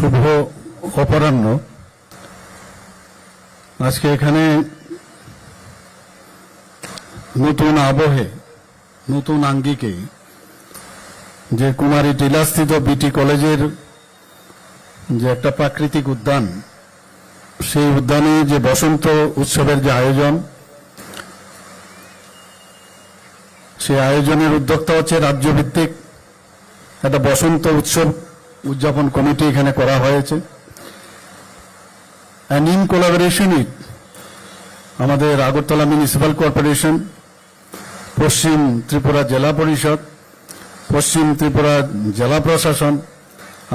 শুভ অপরাহ্ন। আজকে এখানে নতুন আবহে, নতুন আঙ্গিকে যে কুমারী টিলাস্থিত বিটি কলেজের যে একটা প্রাকৃতিক উদ্যান, সেই উদ্যানে যে বসন্ত উৎসবের যে আয়োজন, সেই আয়োজনের উদ্যোক্তা হচ্ছে রাজ্যভিত্তিক একটা বসন্ত উৎসব উদযাপন কমিটি এখানে করা হয়েছে। অ্যান্ড ইন কোলাবোরেশন উইথ আমাদের আগরতলা মিউনিসিপ্যাল কর্পোরেশন, পশ্চিম ত্রিপুরা জেলা পরিষদ, পশ্চিম ত্রিপুরা জেলা প্রশাসন,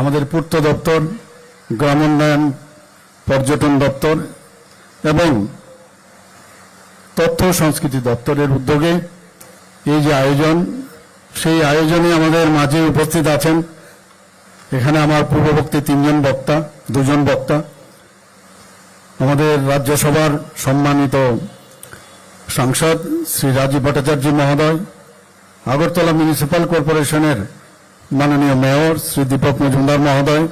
আমাদের পূর্ত দপ্তর, গ্রামোন্নয়ন পর্যটন দপ্তর এবং তথ্য সংস্কৃতি দপ্তরের উদ্যোগে এই যে আয়োজন, সেই আয়োজনে আমাদের মাঝে উপস্থিত আছেন এখানে আমার পূর্ববর্তী দুজন বক্তা, আমাদের রাজ্যসভার সম্মানিত সাংসদ শ্রী রাজীব ভট্টাচার্য মহোদয়, আগরতলা মিউনিসিপ্যাল কর্পোরেশনের মাননীয় মেয়র শ্রী দীপক মজুমদার মহোদয়,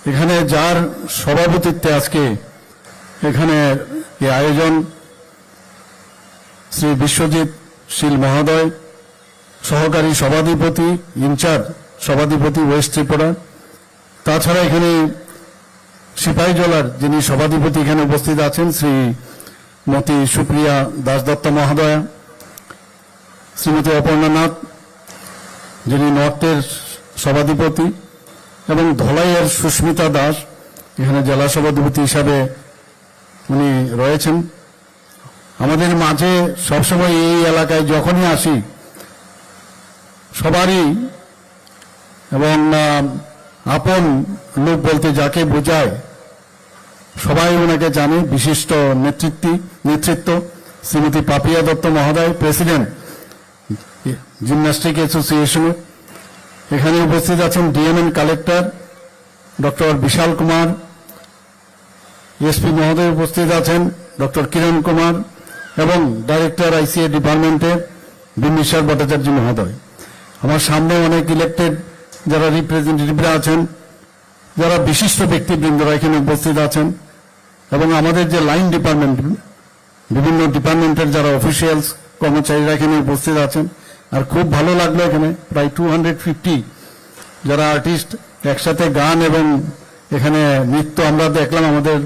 এখানে যার সভাপতিত্বে আজকে এখানে এই আয়োজন শ্রী বিশ্বজিৎ শীল মহোদয়, সহকারী সভাধিপতি, ইনচার্জ সভাধিপতি ওয়েস্ট ত্রিপুরা, তাছাড়া এখানে সিপাহীজলার যিনি সভাধিপতি এখানে উপস্থিত আছেন শ্রীমতী সুপ্রিয়া দাসদত্ত মহোদয়া, শ্রীমতী অপর্ণা নাথ যিনি নর্থের সভাধিপতি, এবং ধলাইয়ের সুস্মিতা দাস এখানে জেলা সভাধিপতি হিসাবে উনি রয়েছেন। আমাদের মাঝে সবসময় এই এলাকায় যখনই আসি সবারই এবং আপন লোক বলতে যাকে বোঝায় সবাই ওনাকে জানে, বিশিষ্ট নেতৃত্ব শ্রীমতী পাপিয়া দত্ত মহোদয়, প্রেসিডেন্ট জিমন্যাস্টিক অ্যাসোসিয়েশনের। এখানে উপস্থিত আছেন ডিএমএন কালেক্টর ডক্টর বিশাল কুমার, এসপি মহোদয় উপস্থিত আছেন ডক্টর কিরণ কুমার এবং ডাইরেক্টর আইসিএ ডিপার্টমেন্টের বিম্বিসার ভট্টাচার্য মহোদয়। আমার সামনে অনেক ইলেক্টেড যারা রিপ্রেজেন্টেটিভরা আছেন, যারা বিশিষ্ট ব্যক্তিবৃন্দরা এখানে উপস্থিত আছেন, এবং আমাদের যে লাইন ডিপার্টমেন্ট, বিভিন্ন ডিপার্টমেন্টের যারা অফিসিয়ালস কর্মচারীরা এখানে উপস্থিত আছেন। আর খুব ভালো লাগলো এখানে প্রায় 250 যারা আর্টিস্ট একসাথে গান এবং এখানে নৃত্য আমরা দেখলাম। আমাদের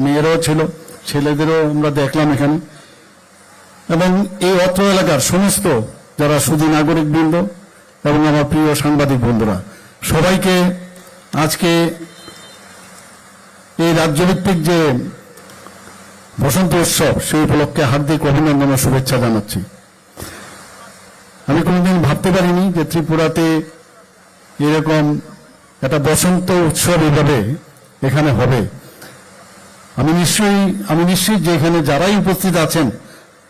মেয়েরাও ছিল, ছেলেদেরও আমরা দেখলাম এখানে। এবং এই অত্র এলাকার সমস্ত যারা সুধী নাগরিক বৃন্দ এবং আমার প্রিয় সাংবাদিক বন্ধুরা, সবাইকে আজকে এই রাজ্যভিত্তিক যে বসন্ত উৎসব সেই উপলক্ষে হার্দিক অভিনন্দন ও শুভেচ্ছা জানাচ্ছি। আমি কোনোদিন ভাবতে পারিনি যে ত্রিপুরাতে এরকম একটা বসন্ত উৎসব এভাবে এখানে হবে। আমি নিশ্চয়ই যে এখানে যারাই উপস্থিত আছেন,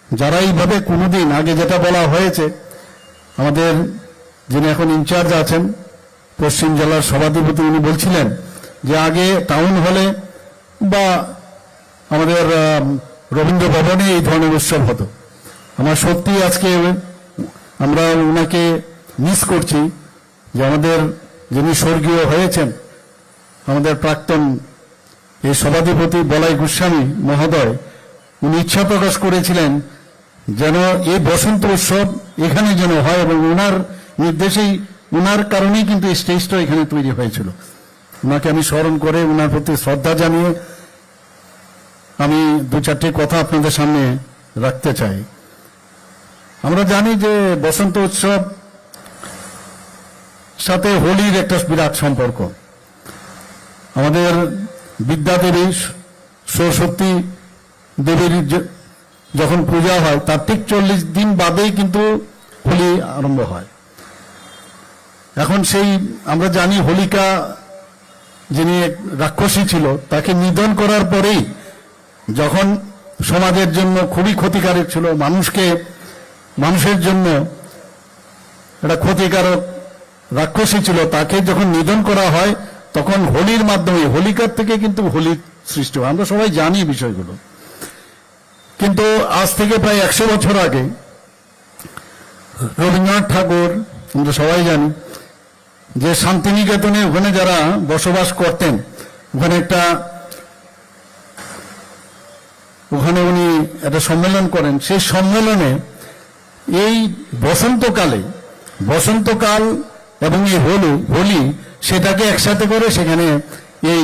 যারা এইভাবে কোনোদিন আগে, যেটা বলা হয়েছে আমাদের যিনি এখন ইনচার্জ আছেন পশ্চিম জেলার সভাধিপতি, উনি বলছিলেন যে আগে টাউন হলে বা আমাদের রবীন্দ্র ভবনে এই ধরনের উৎসব হতো। আমার সত্যি আজকে আমরা ওনাকে মিস করছি যে আমাদের যিনি স্বর্গীয় হয়েছেন আমাদের প্রাক্তন এই সভাধিপতি বলাই গোস্বামী মহোদয়, উনি ইচ্ছা প্রকাশ করেছিলেন যেন এই বসন্ত উৎসব এখানে যেন হয়, এবং ওনার নির্দেশেই, ওনার কারণেই কিন্তু এই স্টেজটা এখানে তৈরি হয়েছিল। ওনাকে আমি স্মরণ করে ওনার প্রতি শ্রদ্ধা জানিয়ে আমি দু চারটি কথা আপনাদের সামনে রাখতে চাই। আমরা জানি যে বসন্ত উৎসব সাথে হোলির একটা বিরাট সম্পর্ক। আমাদের বিদ্যাদেবী সরস্বতী দেবীর যখন পূজা হয় তার ঠিক 40 দিন বাদেই কিন্তু হোলি আরম্ভ হয়। এখন সেই আমরা জানি হোলিকা যিনি রাক্ষসী ছিল, তাকে নিধন করার পরেই, যখন সমাজের জন্য খুবই ক্ষতিকারক ছিল, মানুষের জন্য একটা ক্ষতিকারক রাক্ষসী ছিল, তাকে যখন নিধন করা হয় তখন হোলির মাধ্যমে, হোলিকার থেকে কিন্তু হোলির সৃষ্টি হয়। আমরা সবাই জানি বিষয়গুলো। কিন্তু আজ থেকে প্রায় 100 বছর আগে রবীন্দ্রনাথ ঠাকুর, আমরা সবাই জানি, যে শান্তিনিকেতনে ওখানে যারা বসবাস করতেন, ওখানে উনি একটা সম্মেলন করেন। সেই সম্মেলনে এই বসন্তকাল এবং এই হোলি সেটাকে একসাথে করে সেখানে এই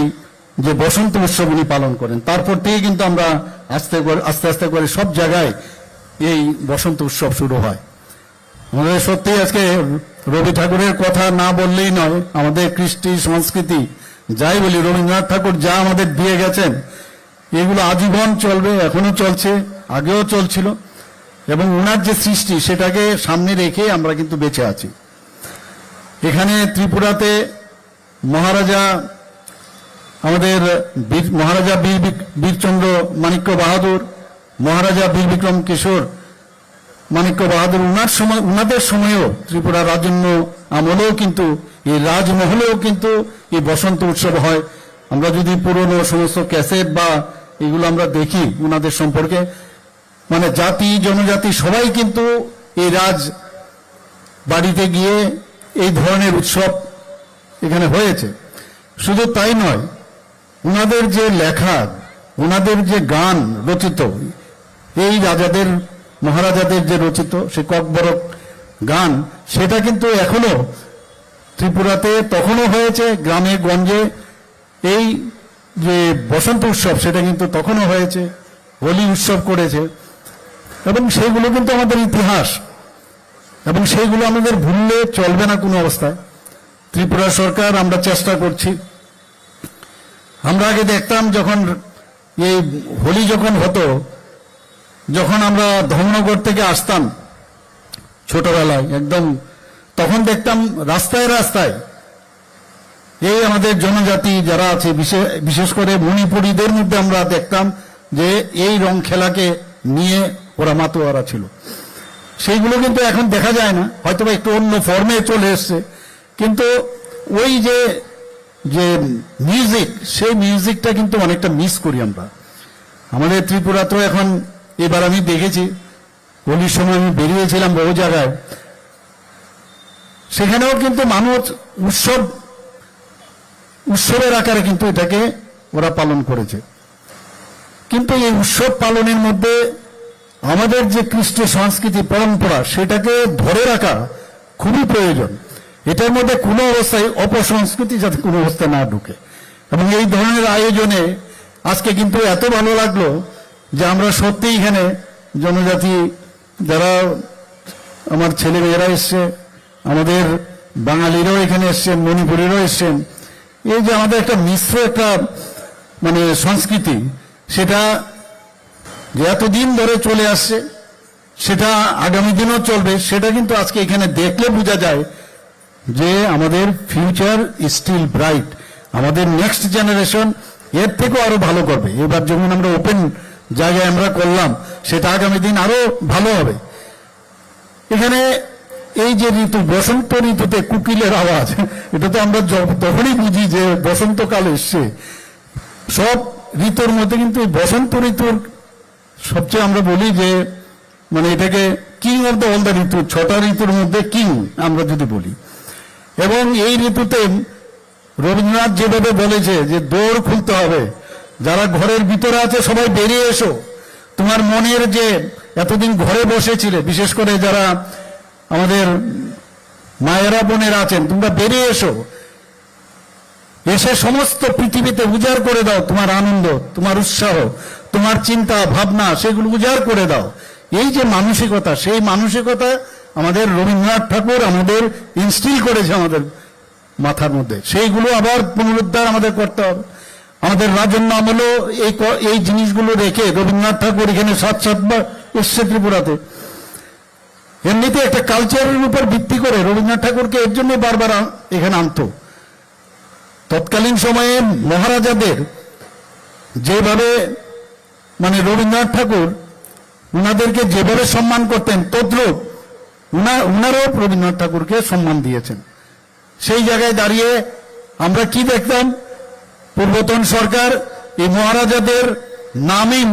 যে বসন্ত উৎসব উনি পালন করেন। তারপর থেকে কিন্তু আমরা আস্তে আস্তে করে সব জায়গায় এই বসন্ত উৎসব শুরু হয়। আমাদের সত্যি আজকে রবি ঠাকুরের কথা না বললেই নয়। আমাদের কৃষ্টি সংস্কৃতি যাই বলি, রবীন্দ্রনাথ ঠাকুর যা আমাদের দিয়ে গেছেন এগুলো আজীবন চলবে, এখনো চলছে, আগেও চলছিল, এবং ওনার যে সৃষ্টি সেটাকে সামনে রেখে আমরা কিন্তু বেঁচে আছি। এখানে ত্রিপুরাতে মহারাজা বীরচন্দ্র মাণিক্য বাহাদুর, মহারাজা বীর বিক্রম কিশোর মাণিক্য বাহাদুর, উনাদের সময়েও ত্রিপুরা রাজন্য আমলেও কিন্তু এই রাজমহলেও কিন্তু এই বসন্ত উৎসব হয়। আমরা যদি পুরনো সমস্ত ক্যাসেট বা এগুলো আমরা দেখি উনাদের সম্পর্কে, মানে জাতি জনজাতি সবাই কিন্তু এই রাজ বাড়িতে গিয়ে এই ধরনের উৎসব এখানে হয়েছে। শুধু তাই নয়, উনাদের যে লেখা, উনাদের যে গান রচিত, এই রাজাদের মহারাজাদের যে রচিত সে ককবরক গান, সেটা কিন্তু এখনো ত্রিপুরাতে তখনও হয়েছে, গ্রামে গঞ্জে এই যে বসন্ত উৎসব সেটা কিন্তু তখনও হয়েছে, হোলি উৎসব করেছে, এবং সেইগুলো কিন্তু আমাদের ইতিহাস, এবং সেইগুলো আমাদের ভুললে চলবে না কোনো অবস্থায়। ত্রিপুরা সরকার আমরা চেষ্টা করছি। আমরা আগে দেখতাম যখন এই হোলি যখন হতো, যখন আমরা ধর্মনগর থেকে আসতাম ছোটবেলায় একদম, তখন দেখতাম রাস্তায় রাস্তায় এই আমাদের জনজাতি যারা আছে, বিশেষ করে মণিপুরীদের মধ্যে আমরা দেখতাম যে এই রং খেলাকে নিয়ে ওরা মাতোয়ারা ছিল। সেইগুলো কিন্তু এখন দেখা যায় না, হয়তো একটু অন্য ফর্মে চলে এসছে, কিন্তু ওই যে মিউজিক, সেই মিউজিকটা কিন্তু অনেকটা মিস করি আমরা। আমাদের ত্রিপুরাতেও এখন এবার আমি দেখেছি, হোলির সময় আমি বেরিয়েছিলাম বহু জায়গায়, সেখানেও কিন্তু মানুষ উৎসবের আকারে কিন্তু এটাকে ওরা পালন করেছে। কিন্তু এই উৎসব পালনের মধ্যে আমাদের যে কৃষ্টি সংস্কৃতি পরম্পরা সেটাকে ধরে রাখা খুবই প্রয়োজন। এটার মধ্যে কোনো অবস্থায় অপসংস্কৃতি যাতে কোনো অবস্থায় না ঢুকে। এবং এই ধরনের আয়োজনে আজকে কিন্তু এত ভালো লাগলো যে আমরা সত্যি এখানে জনজাতি যারা আমার ছেলে মেয়েরা এসছে, আমাদের বাঙালিরাও এখানে এসছেন, মণিপুরেরও এসছেন, এই যে আমাদের একটা মিশ্র একটা মানে সংস্কৃতি, সেটা যে এতদিন ধরে চলে আসছে, সেটা আগামী দিনও চলবে, সেটা কিন্তু আজকে এখানে দেখলে বোঝা যায় যে আমাদের ফিউচার স্টিল ব্রাইট। আমাদের নেক্সট জেনারেশন এর থেকেও আরো ভালো করবে। এবার যেমন আমরা ওপেন জায়গায় আমরা করলাম, সেটা আগামী দিন আরো ভালো হবে। এখানে এই যে ঋতু, বসন্ত ঋতুতে কুকিলের আওয়াজ, এটা তো আমরা তখনই বুঝি যে বসন্তকাল এসছে। সব ঋতুর মধ্যে কিন্তু এই বসন্ত ঋতুর সবচেয়ে আমরা বলি যে মানে এটাকে king of the all the ঋতু, 6টা ঋতুর মধ্যে কিং আমরা যদি বলি। এবং এই ঋতুতে রবীন্দ্রনাথ যেভাবে বলেছে যে দৌড় খুলতে হবে, যারা ঘরের ভিতরে আছে সবাই বেরিয়ে এসো, তোমার মনের যে এতদিন ঘরে বসেছিলে, বিশেষ করে যারা আমাদের মায়েরা বোনেরা আছেন, তোমরা বেরিয়ে এসো, এসে সমস্ত পৃথিবীতে উজাড় করে দাও তোমার আনন্দ, তোমার উৎসাহ, তোমার চিন্তা ভাবনা, সেগুলো উজাড় করে দাও। এই যে মানসিকতা, সেই মানসিকতা আমাদের রবীন্দ্রনাথ ঠাকুর আমাদের ইনস্টিল করেছে আমাদের মাথার মধ্যে, সেইগুলো আবার পুনরুদ্ধার আমাদের করতে হবে। আমাদের রাজন্য আমলেও এই জিনিসগুলো রেখে রবীন্দ্রনাথ ঠাকুর এখানে 7-7 এসছে ত্রিপুরাতে। এমনিতে একটা কালচারের উপর ভিত্তি করে রবীন্দ্রনাথ ঠাকুরকে এর জন্য বারবার এখানে আনতো। তৎকালীন সময়ে মহারাজাদের যেভাবে মানে রবীন্দ্রনাথ ঠাকুর উনাদেরকে যেভাবে সম্মান করতেন, তদ্রূপ উনারাও রবীন্দ্রনাথ ঠাকুরকে সম্মান দিয়েছেন। সেই জায়গায় দাঁড়িয়ে আমরা কি দেখতাম, পূর্বতন সরকার এই মহারাজাদের নামই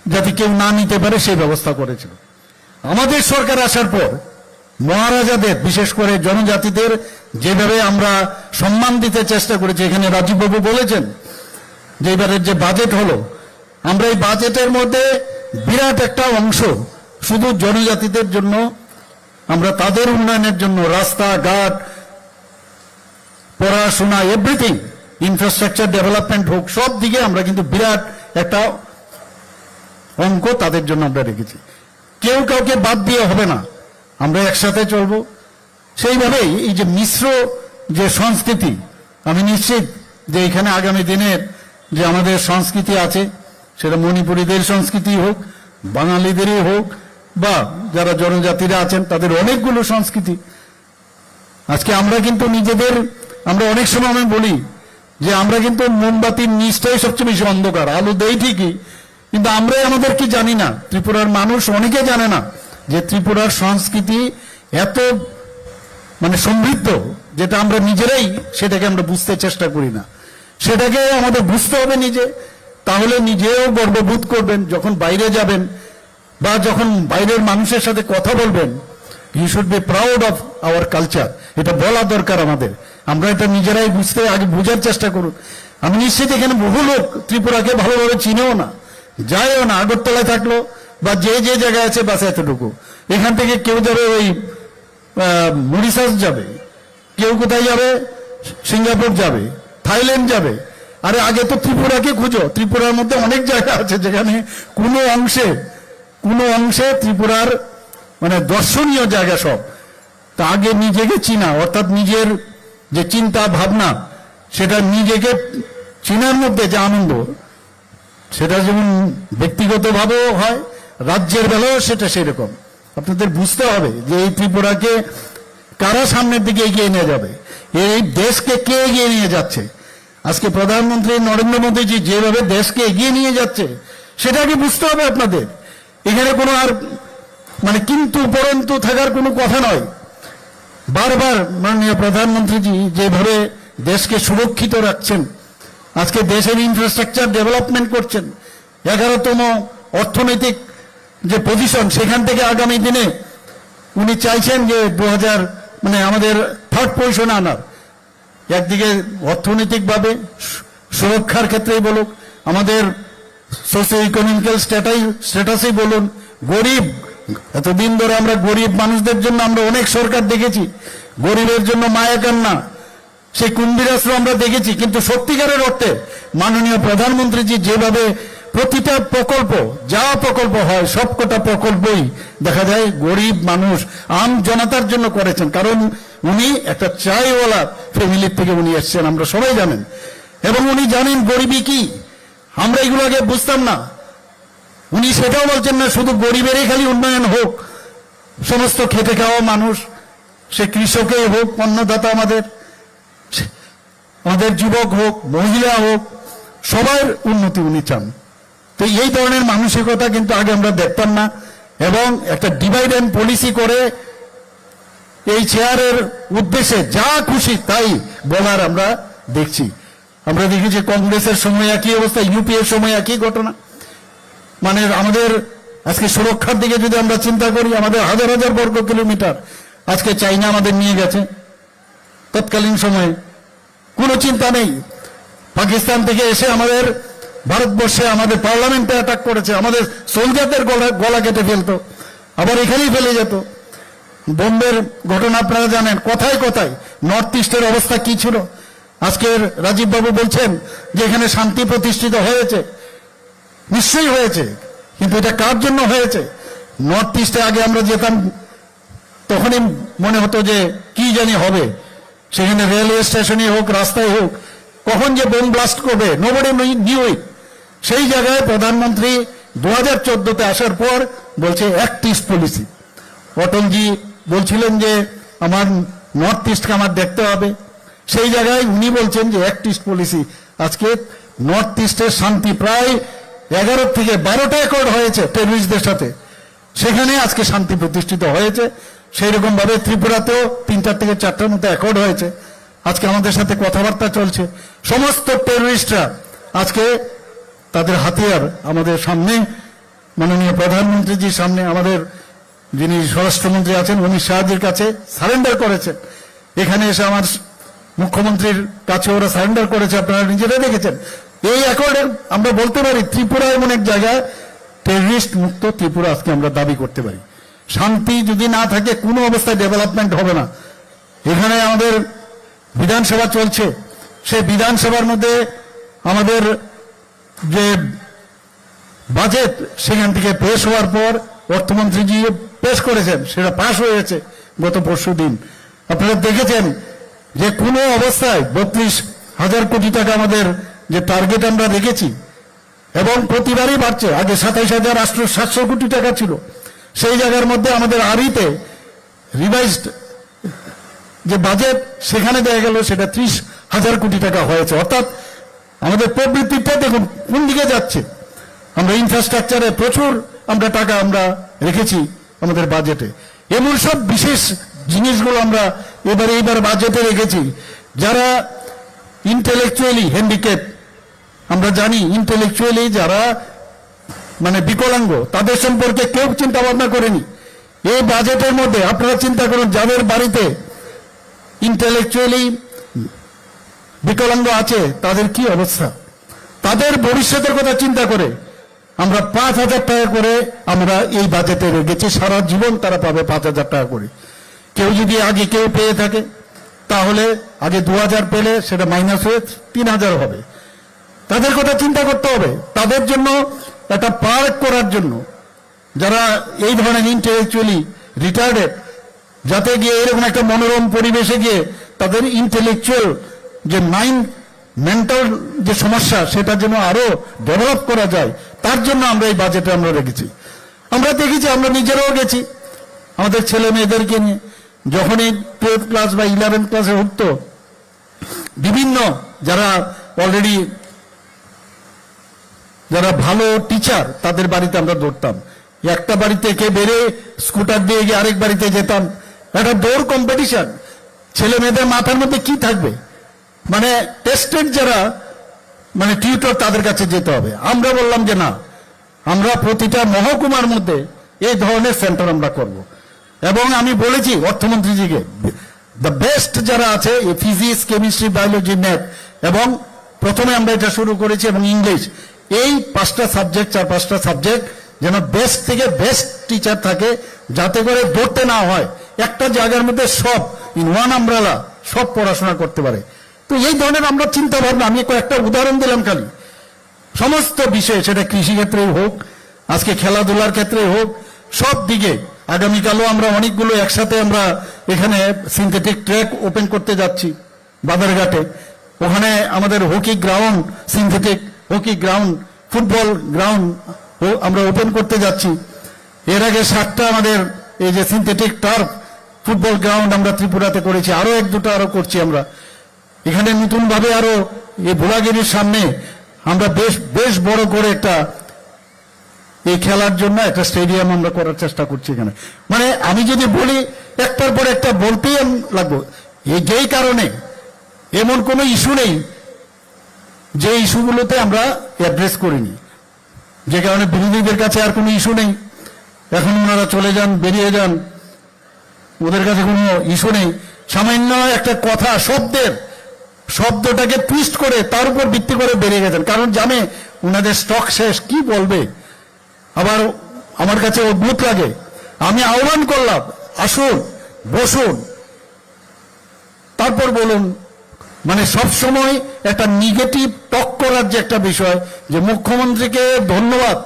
যাতে কেউ না নিতে পারে সেই ব্যবস্থা করেছিল। আমাদের সরকার আসার পর মহারাজাদের, বিশেষ করে জনজাতিদের যেভাবে আমরা সম্মান দিতে চেষ্টা করেছি, এখানে রাজীববাবু বলেছেন যে এবারের যে বাজেট হলো, আমরা এই বাজেটের মধ্যে বিরাট একটা অংশ শুধু জনজাতিদের জন্য, আমরা তাদের উন্নয়নের জন্য রাস্তাঘাট, পড়াশোনা, এভরিথিং, ইনফ্রাস্ট্রাকচার ডেভেলপমেন্ট হোক, সব দিকে আমরা কিন্তু বিরাট একটা অঙ্ক তাদের জন্য আমরা রেখেছি। কেউ কাউকে বাদ দিয়ে হবে না, আমরা একসাথে চলবো। সেইভাবেই এই যে মিশ্র যে সংস্কৃতি, আমি নিশ্চিত যে এখানে আগামী দিনের যে আমাদের সংস্কৃতি আছে, সেটা মণিপুরীদের সংস্কৃতি হোক, বাঙালিদেরই হোক, বা যারা জনজাতিরা আছেন তাদের অনেকগুলো সংস্কৃতি। আজকে আমরা কিন্তু নিজেদের, আমরা অনেক সময় আমি বলি যে আমরা কিন্তু মোমবাতির নিচটাই সবচেয়ে বেশি অন্ধকার, আলো দেই ঠিকই, কিন্তু আমরাই আমাদের কি জানি না। ত্রিপুরার মানুষ অনেকে জানে না যে ত্রিপুরার সংস্কৃতি এত সমৃদ্ধ, যেটা আমরা নিজেরাই সেটাকে আমরা বুঝতে চেষ্টা করি না। সেটাকে আমাদের বুঝতে হবে নিজে, তাহলে নিজেও গর্ববোধ করবেন যখন বাইরে যাবেন বা যখন বাইরের মানুষের সাথে কথা বলবেন। You should be proud of our culture, এটা বলা দরকার আমাদের। আমরা এটা নিজেরাই বুঝতে, আগে বোঝার চেষ্টা করুন। আমি নিশ্চিত এখানে বহু লোক ত্রিপুরাকে ভালোভাবে চিনেও না, যায়ও না। আগরতলায় থাকলো বা যে যে জায়গায় আছে বাস এতটুকু। এখান থেকে কেউ যাবে ওই মরিশাস যাবে, কেউ কোথায় যাবে, সিঙ্গাপুর যাবে, থাইল্যান্ড যাবে। আরে আগে তো ত্রিপুরাকে খুঁজো। ত্রিপুরার মধ্যে অনেক জায়গা আছে যেখানে কোনো অংশে ত্রিপুরার দর্শনীয় জায়গা সব। তা আগে নিজেকে চিনা, অর্থাৎ নিজের যে চিন্তা ভাবনা, সেটা নিজেকে চিনার মধ্যে যে আনন্দ, সেটা যেমন ব্যক্তিগতভাবেও হয়, রাজ্যের বেলাও সেটা সেরকম। আপনাদের বুঝতে হবে যে এই ত্রিপুরাকে কারা সামনের দিকে এগিয়ে নিয়ে যাবে, এই দেশকে কে এগিয়ে নিয়ে যাচ্ছে। আজকে প্রধানমন্ত্রী নরেন্দ্র মোদীজি যেভাবে দেশকে এগিয়ে নিয়ে যাচ্ছে, সেটাকে বুঝতে হবে আপনাদের। এখানে কোনো আর কিন্তু পরন্তু থাকার কোনো কথা নয়। বারবার মাননীয় প্রধানমন্ত্রীজি যেভাবে দেশকে সুরক্ষিত রাখছেন, আজকে দেশের ইনফ্রাস্ট্রাকচার ডেভেলপমেন্ট করছেন, 11তম অর্থনৈতিক যে পজিশন, সেখান থেকে আগামী দিনে উনি চাইছেন যে 2000 আমাদের থার্ড পজিশনে আনার। একদিকে অর্থনৈতিকভাবে সুরক্ষার ক্ষেত্রেই বলুক, আমাদের সোশিও ইকোনমিক্যাল স্ট্যাটাসই বলুন, গরিব, এতদিন ধরে আমরা গরিব মানুষদের জন্য আমরা অনেক সরকার দেখেছি, গরিবের জন্য মায়া কান্না, সেই কুম্ভীর আশ্রম আমরা দেখেছি। কিন্তু সত্যিকারের অর্থে মাননীয় প্রধানমন্ত্রীজি যেভাবে প্রতিটা প্রকল্প, যা প্রকল্প হয় সবকটা প্রকল্পই দেখা যায় গরিব মানুষ, আম জনতার জন্য করেছেন। কারণ উনি একটা চাইওয়ালা ফ্যামিলির থেকে উনি এসছেন, আমরা সবাই জানেন। এবং উনি জানেন গরিবই কি, আমরা এগুলো আগে বুঝতাম না। উনি সেটাও বলছেন না শুধু গরিবেরই খালি উন্নয়ন হোক, সমস্ত খেটে খাওয়া মানুষ, সে কৃষকই হোক, অন্নদাতা আমাদের যুবক হোক, মহিলা হোক, সবার উন্নতি উনি চান। তো এই ধরনের মানসিকতা কিন্তু আগে আমরা দেখতাম না। এবং একটা ডিভাইড অ্যান্ড পলিসি করে এই চেয়ারের উদ্দেশ্যে যা খুশি তাই বলার আমরা দেখছি। আমরা দেখেছি কংগ্রেসের সময় একই অবস্থা, ইউপিএর সময় একই ঘটনা। আমাদের আজকে সুরক্ষার দিকে যদি আমরা চিন্তা করি, আমাদের হাজার হাজার বর্গ কিলোমিটার আজকে চাইনা আমাদের নিয়ে গেছে। তৎকালীন সময়ে কোনো চিন্তা নেই, পাকিস্তান থেকে এসে আমাদের ভারতবর্ষে আমাদের পার্লামেন্টে অ্যাটাক করেছে, আমাদের সোলজারদের গলা কেটে ফেলতো, আবার এখানেই ফেলে যেত। বোম্বের ঘটনা আপনারা জানেন, কথায় কথায় নর্থ ইস্টের অবস্থা কি ছিল। আজকের রাজীববাবু বলছেন যে এখানে শান্তি প্রতিষ্ঠিত হয়েছে, নিশ্চয়ই হয়েছে, কিন্তু এটা কার জন্য হয়েছে? নর্থ ইস্টে আগে আমরা যেতাম, তখনই মনে হতো যে কি জানি হবে, সেখানে রেলওয়ে স্টেশনে হোক, রাস্তায় হোক, কখন যে বোম ব্লাস্ট করবে নোবডি নিউ ইট। সেই জায়গায় প্রধানমন্ত্রী 2014-তে আসার পর বলছে অ্যাক্ট ইস্ট পলিসি। অটলজি বলছিলেন যে আমার নর্থ ইস্টকে আমার দেখতে হবে, সেই জায়গায় উনি বলছেন যে অ্যাক্ট ইস্ট পলিসি। আজকে নর্থ ইস্টের শান্তি প্রায় 11 থেকে 12টা অ্যাকর্ড হয়েছে টেররিস্টদের সাথে, সেখানে আজকে শান্তি প্রতিষ্ঠিত হয়েছে। সেই রকম ভাবে ত্রিপুরাতেও 3টা থেকে 4টার মতো অ্যাকর্ড হয়েছে। আজকে আমাদের সাথে কথাবার্তা চলছে। সমস্ত টেররিস্টরা আজকে তাদের হাতিয়ার আমাদের সামনে, মাননীয় প্রধানমন্ত্রীজির সামনে, আমাদের যিনি স্বরাষ্ট্রমন্ত্রী আছেন অমিত শাহজির কাছে সারেন্ডার করেছেন। এখানে এসে আমার মুখ্যমন্ত্রীর কাছে ওরা সারেন্ডার করেছে, আপনারা নিজেরা দেখেছেন। এই অ্যাকর্ডে আমরা বলতে পারি ত্রিপুরা এমন এক জায়গায় টেররিস্ট মুক্ত ত্রিপুরা আজকে আমরা দাবি করতে পারি। শান্তি যদি না থাকে কোনো অবস্থায় ডেভেলপমেন্ট হবে না। এখানে আমাদের বিধানসভা চলছে, সেই বিধানসভার মধ্যে আমাদের যে বাজেট সেখান থেকে পেশ হওয়ার পর অর্থমন্ত্রীজি পেশ করেছেন, সেটা পাশ হয়েছে গত পরশুদিন। আপনারা দেখেছেন যে কোনো অবস্থায় 32,000 কোটি টাকা আমাদের যে টার্গেট আমরা রেখেছি এবং প্রতিবারই বাড়ছে। আগে 27,700 কোটি টাকা ছিল, সেই জায়গার মধ্যে আমাদের আরিতে রিভাইজড যে বাজেট সেখানে দেখা গেল সেটা 30,000 কোটি টাকা হয়েছে। অর্থাৎ আমাদের প্রবৃত্তিটা দেখুন কোন দিকে যাচ্ছে। আমরা ইনফ্রাস্ট্রাকচারে প্রচুর আমরা টাকা আমরা রেখেছি আমাদের বাজেটে। এমন সব বিশেষ জিনিসগুলো আমরা এইবার বাজেটে রেখেছি। যারা ইন্টেলেকচুয়ালি হ্যান্ডিক্যাপ, আমরা জানি ইন্টেলেকচুয়ালি যারা মানে বিকলাঙ্গ, তাদের সম্পর্কে কেউ চিন্তা ভাবনা করেনি। এই বাজেটের মধ্যে আপনারা চিন্তা করুন, যাদের বাড়িতে ইন্টেলেকচুয়ালি বিকলাঙ্গ আছে তাদের কি অবস্থা। তাদের ভবিষ্যতের কথা চিন্তা করে আমরা 5,000 টাকা করে আমরা এই বাজেটে রেখেছি। সারা জীবন তারা পাবে 5,000 টাকা করে। কেউ যদি আগে কেউ পেয়ে থাকে তাহলে আগে 2,000 পেলে সেটা মাইনাস হয়ে 3,000 হবে। তাদের কথা চিন্তা করতে হবে। তাদের জন্য একটা পার্ক করার জন্য যারা এই ধরনের ইন্টেলেকচুয়ালি রিটার্ডেড, যাতে গিয়ে এরকম একটা মনোরম পরিবেশে গিয়ে তাদের ইন্টেলেকচুয়াল যে মাইন্ড মেন্টাল যে সমস্যা সেটা যেন আরো ডেভেলপ করা যায়, তার জন্য আমরা এই বাজেটে আমরা রেখেছি। আমরা দেখেছি, আমরা নিজেরাও গেছি আমাদের ছেলে মেয়েদেরকে নিয়ে, যখনই 12th ক্লাস বা 11th ক্লাসে উঠতো, বিভিন্ন যারা অলরেডি যারা ভালো টিচার তাদের বাড়িতে আমরা দৌড়তাম। একটা বাড়ি থেকে বেড়ে স্কুটার দিয়ে গিয়ে আরেক বাড়িতে যেতাম। একটা দৌড় কম্পিটিশন। ছেলে মেয়েদের মাথার মধ্যে কি থাকবে, মানে টেস্টেড যারা মানে টিউটর তাদের কাছে যেতে হবে। আমরা বললাম যে না, আমরা প্রতিটা মহকুমার মধ্যে এই ধরনের সেন্টার আমরা করব। এবং আমি বলেছি অর্থমন্ত্রীজিকে, দ্য বেস্ট যারা আছে ফিজিক্স, কেমিস্ট্রি, বায়োলজি, ম্যাথ, এবং প্রথমে আমরা এটা শুরু করেছি এবং ইংলিশ, এই 5টা সাবজেক্ট, 4-5টা সাবজেক্ট যেন বেস্ট থেকে বেস্ট টিচার থাকে, যাতে করে ধরতে না হয়। একটা জায়গার মধ্যে সব ইন ওয়ান আমব্রেলা সব পড়াশোনা করতে পারে। তো এই ধরনের আমরা চিন্তা ভাবনা, আমি কয়েকটা উদাহরণ দিলাম খালি, সমস্ত বিষয়ে, সেটা কৃষি ক্ষেত্রেই হোক, আজকে খেলাধুলার ক্ষেত্রেই হোক, সব দিকে। আগামীকালও আমরা অনেকগুলো একসাথে আমরা এখানে সিনথেটিক ট্র্যাক ওপেন করতে যাচ্ছি বাজারঘাটে। ওখানে আমাদের hockey ground, synthetic hockey ground, football ground আমরা ওপেন করতে যাচ্ছি। এর আগে 7টা আমাদের এই যে সিনথেটিক টার্ফ ফুটবল গ্রাউন্ড আমরা ত্রিপুরাতে করেছি, আরো 1-2টা আরো করছি আমরা। এখানে নতুন ভাবে আরো এই ভোলাগিরির সামনে আমরা বেশ বড় করে একটা এই খেলার জন্য একটা স্টেডিয়াম আমরা করার চেষ্টা করছি এখানে। মানে আমি যদি বলি একটার পর একটা বলতেই লাগবো। যেই কারণে এমন কোনো ইস্যু নেই যে ইস্যুগুলোতে আমরা অ্যাড্রেস করিনি, যে কারণে বিরোধীদের কাছে আর কোনো ইস্যু নেই। এখন ওনারা চলে যান, বেরিয়ে যান, ওদের কাছে কোনো ইস্যু নেই। সামান্য একটা কথা শব্দটাকে টুইস্ট করে তার উপর ভিত্তি করে বেরিয়ে গেছেন, কারণ জানে ওনাদের স্টক শেষ, কি বলবে। আবার আমার কাছে অদ্ভুত লাগে, আমি আহ্বান করলাম আসুন বসুন, তারপর বলুন। মানে সব সময় একটা নেগেটিভ টক করার যে একটা বিষয়, যে মুখ্যমন্ত্রীকে ধন্যবাদ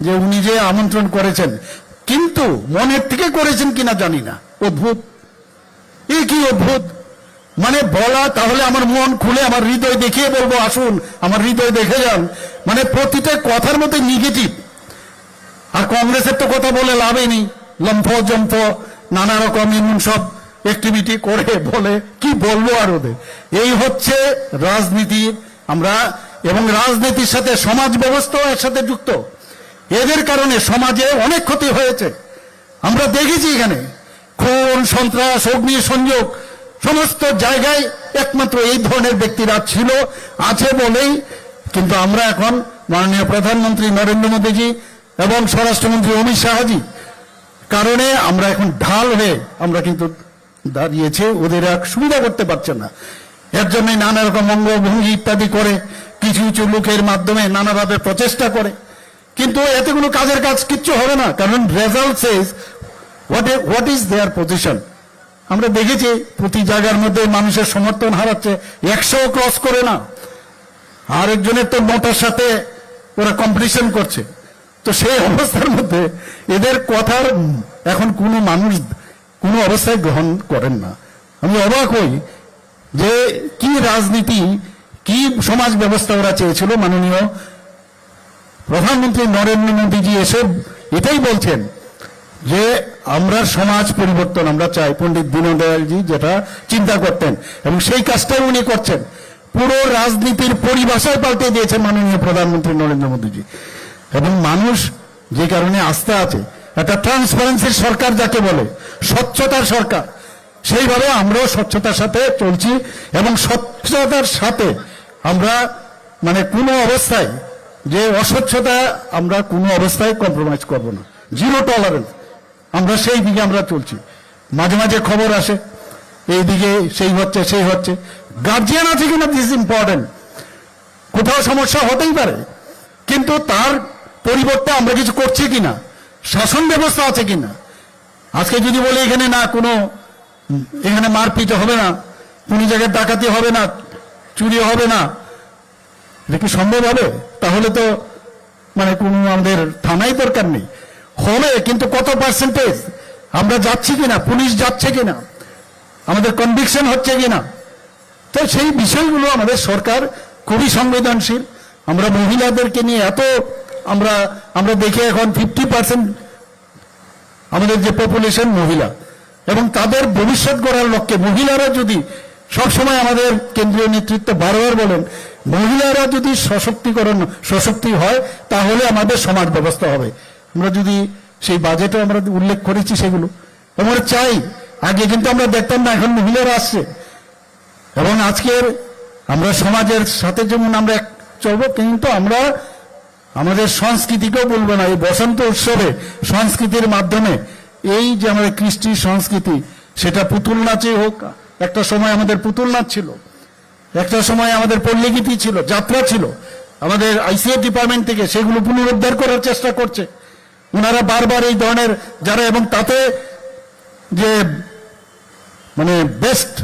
যে উনি যে আমন্ত্রণ করেছেন, কিন্তু মনের থেকে করেছেন কিনা জানি না। অদ্ভুত, এই কি অদ্ভুত। মানে বলা, তাহলে আমার মন খুলে আমার হৃদয় দেখিয়ে বলবো আসুন, আমার হৃদয় দেখে যান। মানে প্রতিটা কথার মধ্যে নেগেটিভ। আর কংগ্রেসের তো কথা বলে লাভই নেই, লম্ফ জম্ফ নানা রকম এমন সব অ্যাক্টিভিটি করে বলে কি বলবো আর ওদের। এই হচ্ছে রাজনীতি। আমরা এবং রাজনীতির সাথে সমাজ ব্যবস্থাও একসাথে যুক্ত। এদের কারণে সমাজে অনেক ক্ষতি হয়েছে, আমরা দেখেছি। এখানে খুন, সন্ত্রাস, অগ্নি সংযোগ সমস্ত জায়গায় একমাত্র এই ধরনের ব্যক্তিরা ছিল, আছে বলেই কিন্তু আমরা এখন মাননীয় প্রধানমন্ত্রী নরেন্দ্র মোদীজি এবং স্বরাষ্ট্রমন্ত্রী অমিত শাহজি কারণে আমরা এখন ঢাল হয়ে আমরা কিন্তু দাঁড়িয়েছে, ওদের এক সুবিধা করতে পারছে না। এর জন্য নানা রকম অঙ্গভঙ্গি ইত্যাদি করে, কিছু কিছু লোকের মাধ্যমে নানাভাবে প্রচেষ্টা করে, কিন্তু এতে কোনো কাজের কাজ কিচ্ছু হবে না। কারণ result Sage what is there position. আমরা দেখেছি প্রতি জায়গার মধ্যে মানুষের সমর্থন হারাচ্ছে, 100 ক্রস করে না, আরেকজনের তো মোটার সাথে ওরা কম্পিটিশন করছে। তো সেই অবস্থার মধ্যে এদের কথার এখন কোনো মানুষ কোনো অবস্থায় গ্রহণ করেন না। আমি অবাক হই যে কি রাজনীতি, কি সমাজ ব্যবস্থা ওরা চেয়েছিল। মাননীয় প্রধানমন্ত্রী নরেন্দ্র মোদীজি এসে এটাই বলছেন যে আমরা সমাজ পরিবর্তন আমরা চাই। পণ্ডিত দীনদয়ালজি যেটা চিন্তা করতেন এবং সেই কাজটাই উনি করছেন। পুরো রাজনীতির পরিভাষায় পাল্টে দিয়েছেন মাননীয় প্রধানমন্ত্রী নরেন্দ্র মোদীজি। এবং মানুষ যে কারণে আস্থা আছে, একটা ট্রান্সপারেন্সির সরকার যাকে বলে, স্বচ্ছতার সরকার, সেইভাবে আমরাও স্বচ্ছতার সাথে চলছি এবং স্বচ্ছতার সাথে আমরা মানে কোনো অবস্থায় যে অস্বচ্ছতা আমরা কোনো অবস্থায় কম্প্রোমাইজ করব না, জিরো টলারেন্স, আমরা সেই দিকে আমরা চলছি। মাঝে মাঝে খবর আসে এইদিকে সেই হচ্ছে সেই হচ্ছে, গার্জিয়ান আছে কিনা দিস ইম্পর্টেন্ট, কোথাও সমস্যা হতেই পারে, কিন্তু তার পরিবর্তে আমরা কিছু করছি কিনা, শাসন ব্যবস্থা আছে কিনা। আজকে যদি বলে এখানে না কোনো এখানে মারপিট হবে না, কোনো জায়গায় ডাকাতি হবে না, চুরি হবে না, এটা কি সম্ভব হবে? তাহলে তো মানে কোনো আমাদের থানাই দরকার নেই। হবে, কিন্তু কত পার্সেন্টেজ আমরা যাচ্ছি কিনা, পুলিশ যাচ্ছে কিনা, আমাদের কনভিকশন হচ্ছে কিনা। তো সেই বিষয়গুলো আমাদের সরকার খুবই সংবেদনশীল। আমরা মহিলাদেরকে নিয়ে এত আমরা দেখি এখন 50% আমাদের যে পপুলেশন মহিলা, এবং তাদের ভবিষ্যৎ গড়ার লক্ষ্যে মহিলারা যদি সবসময়, আমাদের কেন্দ্রীয় নেতৃত্ব বারবার বলেন, মহিলারা যদি সশক্তি হয় তাহলে আমাদের সমাজ ব্যবস্থা হবে। আমরা যদি সেই বাজেটে আমরা উল্লেখ করেছি সেগুলো আমরা চাই। আগে কিন্তু আমরা দেখতাম না, এখন মহিলারা আসছে এবং আজকের আমরা সমাজের সাথে যেমন আমরা চলবো, কিন্তু আমরা আমাদের সংস্কৃতিকেও বলবো না। এই বসন্ত উৎসবে সংস্কৃতির মাধ্যমে এই যে আমাদের কৃষ্টি সংস্কৃতি, সেটা পুতুল নাচে হোক, একটা সময় আমাদের পুতুল নাচ ছিল, একটা সময় আমাদের পল্লীগীতি ছিল, যাত্রা ছিল, আমাদের আইসিএ ডিপার্টমেন্ট থেকে সেগুলো পুনরুদ্ধার করার চেষ্টা করছে ওনারা বারবার এই ধরনের যারা, এবং তাতে যে মানে বেস্ট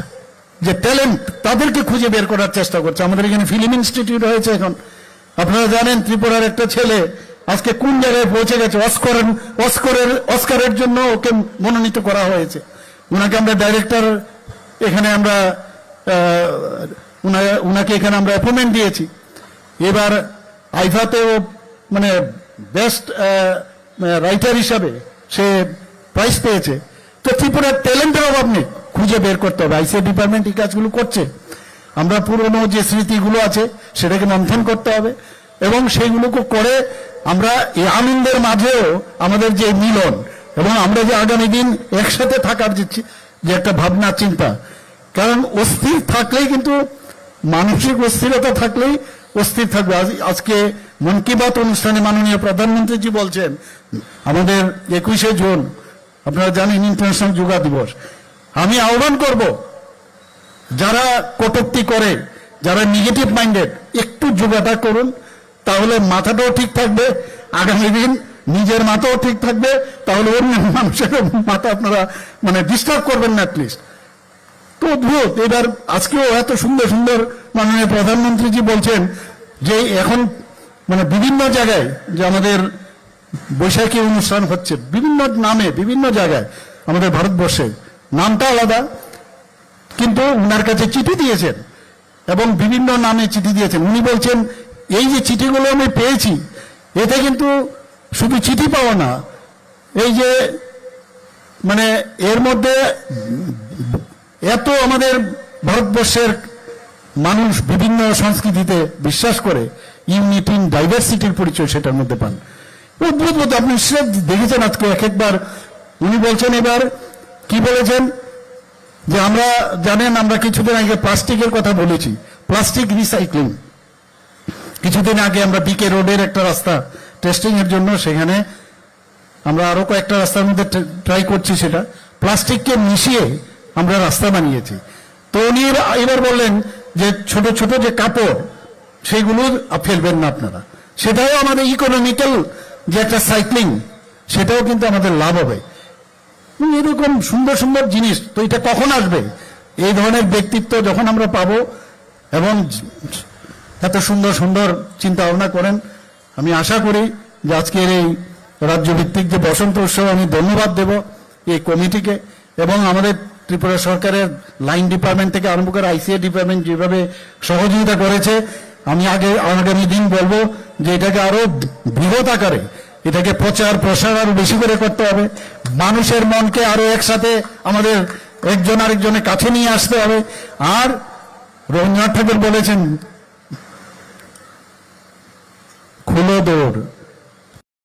যে ট্যালেন্ট তাদেরকে খুঁজে বের করার চেষ্টা করছে। আমাদের এখানে ফিল্ম ইনস্টিটিউট হয়েছে এখন, আপনারা জানেন ত্রিপুরার একটা ছেলে আজকে কোন জায়গায় পৌঁছে গেছে, অস্কারের জন্য ওকে মনোনীত করা হয়েছে। ওনাকে আমরা ডাইরেক্টর এখানে আমরা উনাকে এখানে আমরা অ্যাপয়েন্টমেন্ট দিয়েছি। এবার আইফাতেও মানে বেস্ট রাইটার হিসাবে সে প্রাইজ পেয়েছে। তো ত্রিপুরার ট্যালেন্টের অভাব নেই, খুঁজে বের করতে হবে। আইসিএ ডিপার্টমেন্ট এই কাজগুলো করছে। আমরা পুরনো যে স্মৃতিগুলো আছে সেটাকে মন্থন করতে হবে এবং সেইগুলোকে করে আমরা এই আনন্দের মাঝেও আমাদের যে মিলন এবং আমরা যে আগামী দিন একসাথে থাকার যে একটা ভাবনা চিন্তা, কারণ অস্থির থাকলেই কিন্তু মানসিক অস্থিরতা থাকলেই অস্থির থাকবে। আজকে মন কি বাত অনুষ্ঠানে মাননীয় প্রধানমন্ত্রীজি বলছেন আমাদের 21শে জুন আপনারা জানেন ইন্টারন্যাশনাল যোগা দিবস। আমি আহ্বান করব যারা কটূক্তি করে, যারা নেগেটিভ মাইন্ডেড, একটু যোগাটা করুন, তাহলে মাথাটাও ঠিক থাকবে, আগামী দিন নিজের মাথাও ঠিক থাকবে, তাহলে অন্য মানুষের মাথা আপনারা মানে ডিস্টার্ব করবেন না অ্যাটলিস্ট। তো অদ্ভুত, এবার আজকেও এত সুন্দর সুন্দর মাননীয় প্রধানমন্ত্রীজি বলছেন যে এখন মানে বিভিন্ন জায়গায় যে আমাদের বৈশাখী অনুষ্ঠান হচ্ছে বিভিন্ন নামে বিভিন্ন জায়গায় আমাদের ভারতবর্ষে, নামটা আলাদা, কিন্তু উনার কাছে চিঠি দিয়েছেন এবং বিভিন্ন নামে চিঠি দিয়েছেন। উনি বলছেন এই যে চিঠিগুলো আমি পেয়েছি, এতে কিন্তু শুধু চিঠি পাওয়া না, এই যে মানে এর মধ্যে এত আমাদের ভারতবর্ষের মানুষ বিভিন্ন সংস্কৃতিতে বিশ্বাস করে, ইউনিটি ইন ডাইভার্সিটির পরিচয় সেটার মধ্যে পান। অদ্ভুত, আপনি সব দেখেছেন আজকে এক একবার উনি বলছেন। এবার কি বলেছেন যে আমরা জানেন আমরা কিছুদিন আগে প্লাস্টিকের কথা বলেছি, প্লাস্টিক রিসাইক্লিং। কিছুদিন আগে আমরা বিকে রোডের একটা রাস্তা টেস্টিং এর জন্য সেখানে আমরা আরো কয়েকটা রাস্তার মধ্যে ট্রাই করছি, সেটা প্লাস্টিককে মিশিয়ে আমরা রাস্তা বানিয়েছি। তো উনি এবার বললেন যে ছোট ছোট যে কাপড় সেইগুলো ফেলবেন না আপনারা, সেটাও আমাদের ইকোনমিক্যাল যে একটা সাইক্লিং, সেটাও কিন্তু আমাদের লাভ হবে। এরকম সুন্দর সুন্দর জিনিস, তো এটা কখন আসবে? এই ধরনের ব্যক্তিত্ব যখন আমরা পাবো এবং এত সুন্দর সুন্দর চিন্তা ভাবনা করেন, আমি আশা করি যে আজকের এই রাজ্যভিত্তিক যে বসন্ত উৎসব, আমি ধন্যবাদ দেব এই কমিটিকে এবং আমাদের ত্রিপুরা সরকারের লাইন ডিপার্টমেন্ট থেকে আরম্ভ করে আইসিএ ডিপার্টমেন্ট যেভাবে সহযোগিতা করেছে। আমি আগামী দিন বলবো যে এটাকে আরো বৃহৎ আকারে এটাকে প্রচার প্রসার আরো বেশি করে করতে হবে। মানুষের মনকে আরো একসাথে আমাদের একজন আরেকজনের কাছে নিয়ে আসতে হবে। আর রবীন্দ্রনাথ ঠাকুর বলেছেন, খুলো দৌড়